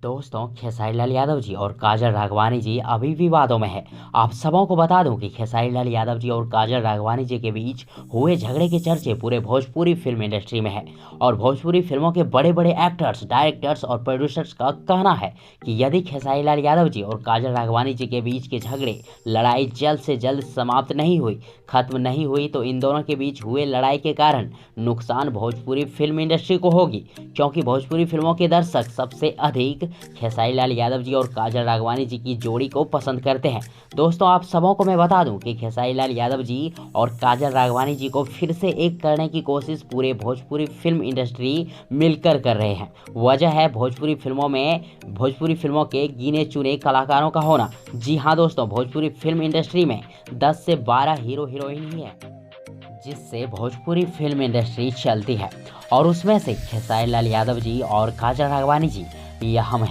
दोस्तों, खेसारी लाल यादव जी और काजल राघवानी जी अभी विवादों में है। आप सबों को बता दूं कि खेसारी लाल यादव जी और काजल राघवानी जी के बीच हुए झगड़े के चर्चे पूरे भोजपुरी फिल्म इंडस्ट्री में है। और भोजपुरी फिल्मों के बड़े बड़े एक्टर्स, डायरेक्टर्स और प्रोड्यूसर्स का कहना है कि यदि खेसारी लाल यादव जी और काजल राघवानी जी के बीच के झगड़े, लड़ाई जल्द से जल्द समाप्त नहीं हुई, खत्म नहीं हुई, तो इन दोनों के बीच हुए लड़ाई के कारण नुकसान भोजपुरी फिल्म इंडस्ट्री को होगी। क्योंकि भोजपुरी फिल्मों के दर्शक सबसे अधिक खेसारी लाल यादव जी और काजल राघवानी जी की जोड़ी को पसंद करते हैं। दोस्तों, आप सबों को मैं बता दूं कि खेसारी लाल यादव जी और काजल राघवानी जी को फिर से एक करने की कोशिश पूरे भोजपुरी फिल्म इंडस्ट्री मिलकर कर रहे हैं। वजह है भोजपुरी फिल्मों के गिने चुने कलाकारों का होना। जी हाँ दोस्तों, भोजपुरी फिल्म इंडस्ट्री में 10 से 12 हीरो हीरोइन ही है जिससे भोजपुरी फिल्म इंडस्ट्री चलती है। और उसमें से खेसारी लाल यादव जी और काजल राघवानी जी ये अहम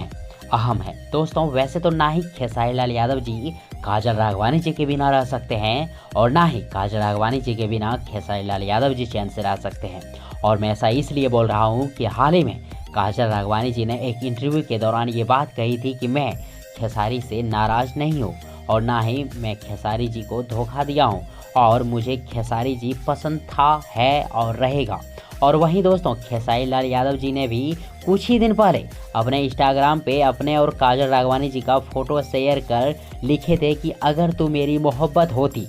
है। दोस्तों, वैसे तो ना ही खेसारी लाल यादव जी काजल राघवानी जी के बिना रह सकते हैं और ना ही काजल राघवानी जी के बिना खेसारी लाल यादव जी चैन से रह सकते हैं। और मैं ऐसा इसलिए बोल रहा हूँ कि हाल ही में काजल राघवानी जी ने एक इंटरव्यू के दौरान ये बात कही थी कि मैं खेसारी से नाराज़ नहीं हूँ और ना ही मैं खेसारी जी को धोखा दिया हूँ और मुझे खेसारी जी पसंद था, है और रहेगा। और वहीं दोस्तों, खेसारी लाल यादव जी ने भी कुछ ही दिन पहले अपने इंस्टाग्राम पे अपने और काजल राघवानी जी का फ़ोटो शेयर कर लिखे थे कि अगर तू मेरी मोहब्बत होती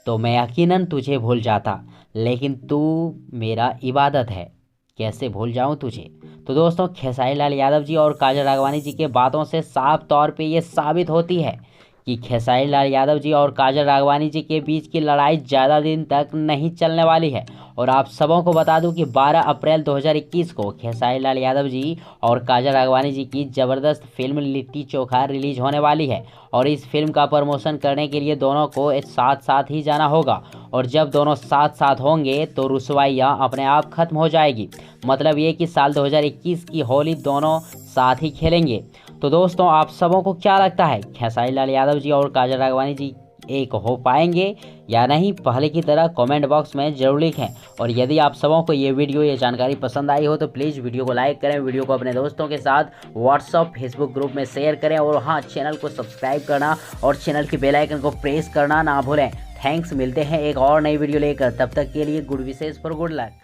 तो मैं यकीनन तुझे भूल जाता, लेकिन तू मेरा इबादत है, कैसे भूल जाऊं तुझे। तो दोस्तों, खेसारी लाल यादव जी और काजल राघवानी जी के बातों से साफ तौर पे ये साबित होती है कि खेसारी लाल यादव जी और काजल राघवानी जी के बीच की लड़ाई ज़्यादा दिन तक नहीं चलने वाली है। और आप सबों को बता दूं कि 12 अप्रैल 2021 को खेसारी लाल यादव जी और काजल राघवानी जी की ज़बरदस्त फिल्म लिट्टी चोखा रिलीज होने वाली है। और इस फिल्म का प्रमोशन करने के लिए दोनों को साथ साथ ही जाना होगा। और जब दोनों साथ साथ होंगे तो रुसवाइयाँ अपने आप खत्म हो जाएगी। मतलब ये कि साल 2021 की होली दोनों साथ ही खेलेंगे। तो दोस्तों, आप सबों को क्या लगता है, खेसारी लाल यादव जी और काजल राघवानी जी एक हो पाएंगे या नहीं? पहले की तरह कमेंट बॉक्स में जरूर लिखें। और यदि आप सबों को ये वीडियो, ये जानकारी पसंद आई हो तो प्लीज़ वीडियो को लाइक करें, वीडियो को अपने दोस्तों के साथ व्हाट्सअप, फेसबुक ग्रुप में शेयर करें। और हाँ, चैनल को सब्सक्राइब करना और चैनल की बेल आइकन को प्रेस करना ना भूलें। थैंक्स, मिलते हैं एक और नई वीडियो लेकर। तब तक के लिए गुड विशेष फॉर गुड लक।